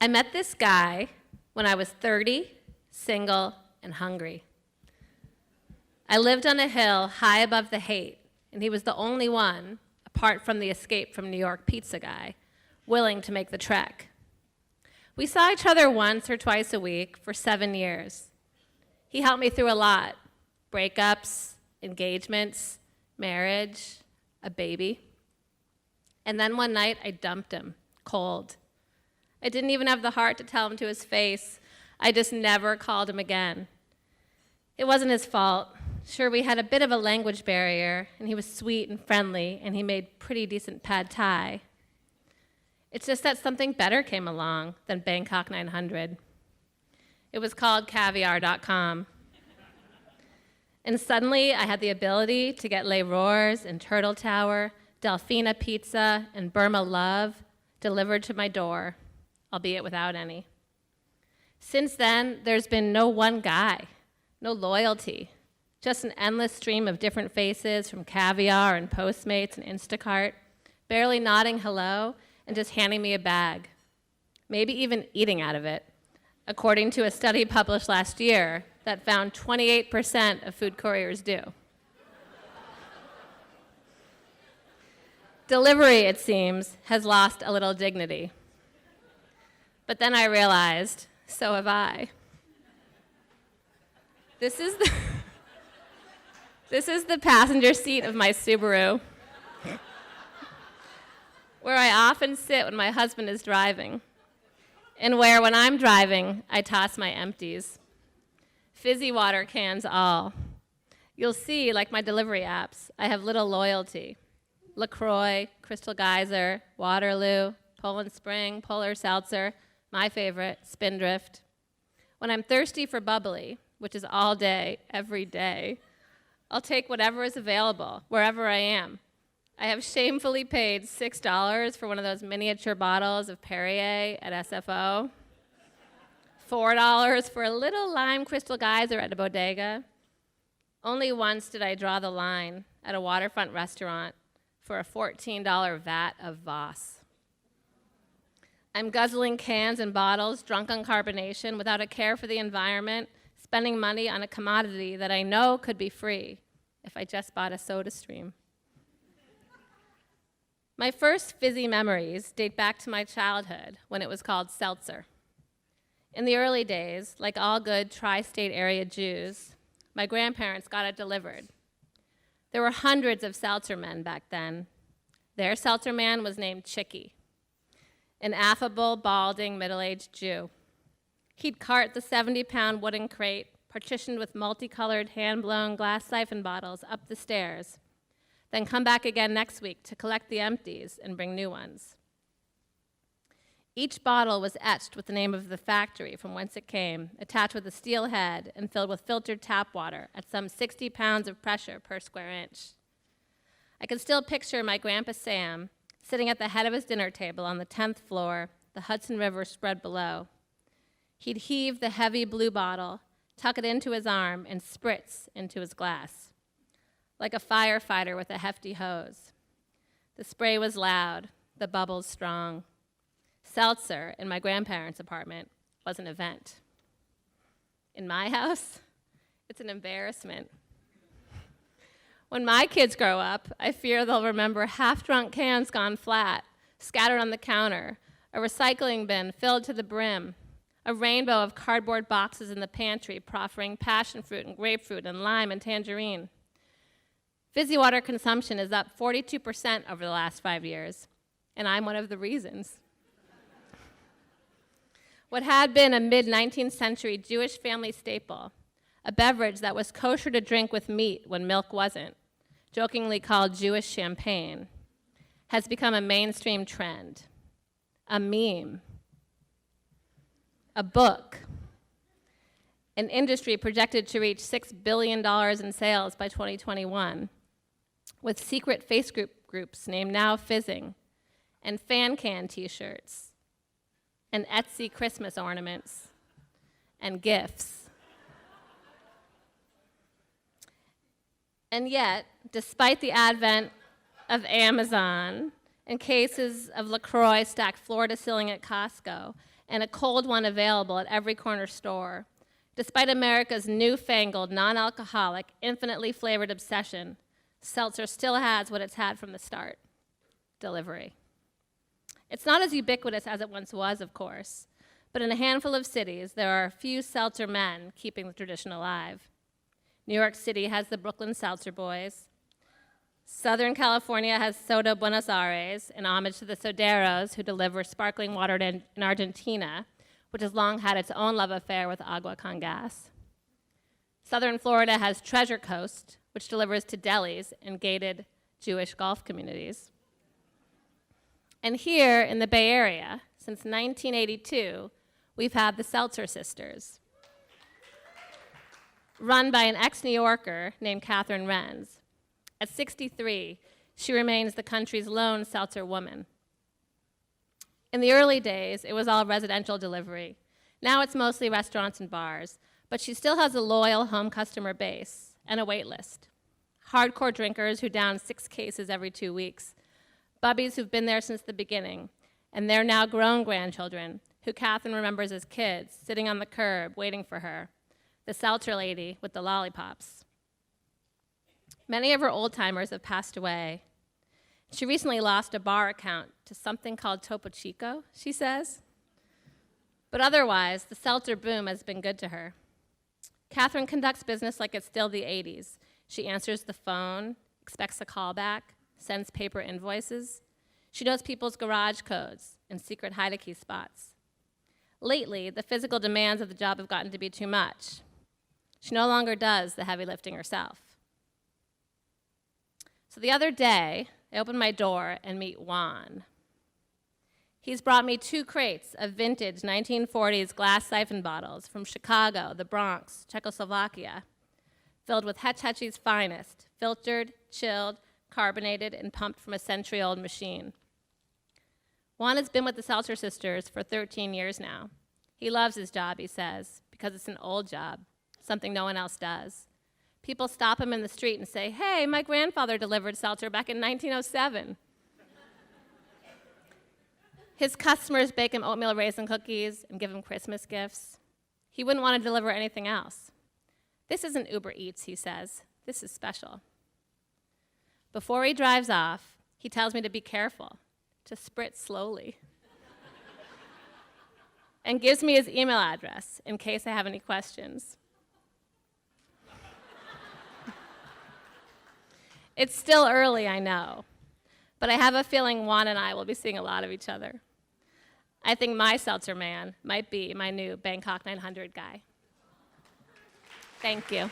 I met this guy when I was 30, single, and hungry. I lived on a hill high above the hate, and he was the only one, apart from the escape from New York pizza guy, willing to make the trek. We saw each other once or twice a week for 7 years. He helped me through a lot: breakups, engagements, marriage, a baby. And then one night, I dumped him, cold. I didn't even have the heart to tell him to his face. I just never called him again. It wasn't his fault. Sure, we had a bit of a language barrier, and he was sweet and friendly, and he made pretty decent pad thai. It's just that something better came along than Bangkok 900. It was called caviar.com. And suddenly, I had the ability to get Le Roars and Turtle Tower, Delfina Pizza, and Burma Love delivered to my door, albeit without any. Since then, there's been no one guy, no loyalty, just an endless stream of different faces from Caviar and Postmates and Instacart, barely nodding hello and just handing me a bag, maybe even eating out of it, according to a study published last year that found 28% of food couriers do. Delivery, it seems, has lost a little dignity. But then I realized, so have I. This is the passenger seat of my Subaru, where I often sit when my husband is driving, and where, when I'm driving, I toss my empties. Fizzy water cans all. You'll see, like my delivery apps, I have little loyalty. LaCroix, Crystal Geyser, Waterloo, Poland Spring, Polar Seltzer, my favorite, Spindrift. When I'm thirsty for bubbly, which is all day, every day, I'll take whatever is available, wherever I am. I have shamefully paid $6 for one of those miniature bottles of Perrier at SFO, $4 for a little lime Crystal Geyser at a bodega. Only once did I draw the line at a waterfront restaurant for a $14 vat of Voss. I'm guzzling cans and bottles, drunk on carbonation, without a care for the environment, spending money on a commodity that I know could be free if I just bought a SodaStream. My first fizzy memories date back to my childhood when it was called seltzer. In the early days, like all good tri-state area Jews, my grandparents got it delivered. There were hundreds of seltzer men back then. Their seltzer man was named Chicky, an affable, balding, middle-aged Jew. He'd cart the 70-pound wooden crate, partitioned with multicolored, hand-blown glass siphon bottles, up the stairs, then come back again next week to collect the empties and bring new ones. Each bottle was etched with the name of the factory from whence it came, attached with a steel head and filled with filtered tap water at some 60 pounds of pressure per square inch. I can still picture my Grandpa Sam sitting at the head of his dinner table on the 10th floor, the Hudson River spread below. He'd heave the heavy blue bottle, tuck it into his arm, and spritz into his glass, like a firefighter with a hefty hose. The spray was loud, the bubbles strong. Seltzer in my grandparents' apartment was an event. In my house, it's an embarrassment. When my kids grow up, I fear they'll remember half-drunk cans gone flat, scattered on the counter, a recycling bin filled to the brim, a rainbow of cardboard boxes in the pantry proffering passion fruit and grapefruit and lime and tangerine. Fizzy water consumption is up 42% over the last 5 years, and I'm one of the reasons. What had been a mid-19th century Jewish family staple, a beverage that was kosher to drink with meat when milk wasn't, jokingly called Jewish champagne, has become a mainstream trend, a meme, a book, an industry projected to reach $6 billion in sales by 2021, with secret face groups named Now Fizzing, and fan can t-shirts, and Etsy Christmas ornaments, and gifts. And yet, despite the advent of Amazon and cases of LaCroix stacked floor to ceiling at Costco, and a cold one available at every corner store. Despite America's newfangled, non-alcoholic, infinitely flavored obsession, seltzer still has what it's had from the start: delivery. It's not as ubiquitous as it once was, of course, but in a handful of cities, there are a few seltzer men keeping the tradition alive. New York City has the Brooklyn Seltzer Boys. Southern California has Soda Buenos Aires, in homage to the soderos who deliver sparkling water in Argentina, which has long had its own love affair with agua con gas. Southern Florida has Treasure Coast, which delivers to delis and gated Jewish golf communities. And here in the Bay Area, since 1982, we've had the Seltzer Sisters, run by an ex-New Yorker named Catherine Renz. At 63, she remains the country's lone seltzer woman. In the early days, it was all residential delivery. Now it's mostly restaurants and bars, but she still has a loyal home customer base and a wait list. Hardcore drinkers who down 6 cases every 2 weeks, bubbies who've been there since the beginning, and their now grown grandchildren, who Catherine remembers as kids, sitting on the curb waiting for her, the seltzer lady with the lollipops. Many of her old-timers have passed away. She recently lost a bar account to something called Topo Chico, she says. But otherwise, the seltzer boom has been good to her. Catherine conducts business like it's still the 80s. She answers the phone, expects a callback, sends paper invoices. She knows people's garage codes and secret hide-a-key spots. Lately, the physical demands of the job have gotten to be too much. She no longer does the heavy lifting herself. So the other day, I open my door and meet Juan. He's brought me 2 crates of vintage 1940s glass siphon bottles from Chicago, the Bronx, Czechoslovakia, filled with Hetch Hetchy's finest, filtered, chilled, carbonated, and pumped from a century-old machine. Juan has been with the Seltzer Sisters for 13 years now. He loves his job, he says, because it's an old job, something no one else does. People stop him in the street and say, "Hey, my grandfather delivered seltzer back in 1907. His customers bake him oatmeal raisin cookies and give him Christmas gifts. He wouldn't want to deliver anything else. This isn't Uber Eats, he says. This is special." Before he drives off, he tells me to be careful, to spritz slowly, and gives me his email address in case I have any questions. It's still early, I know, but I have a feeling Juan and I will be seeing a lot of each other. I think my seltzer man might be my new Bangkok 900 guy. Thank you.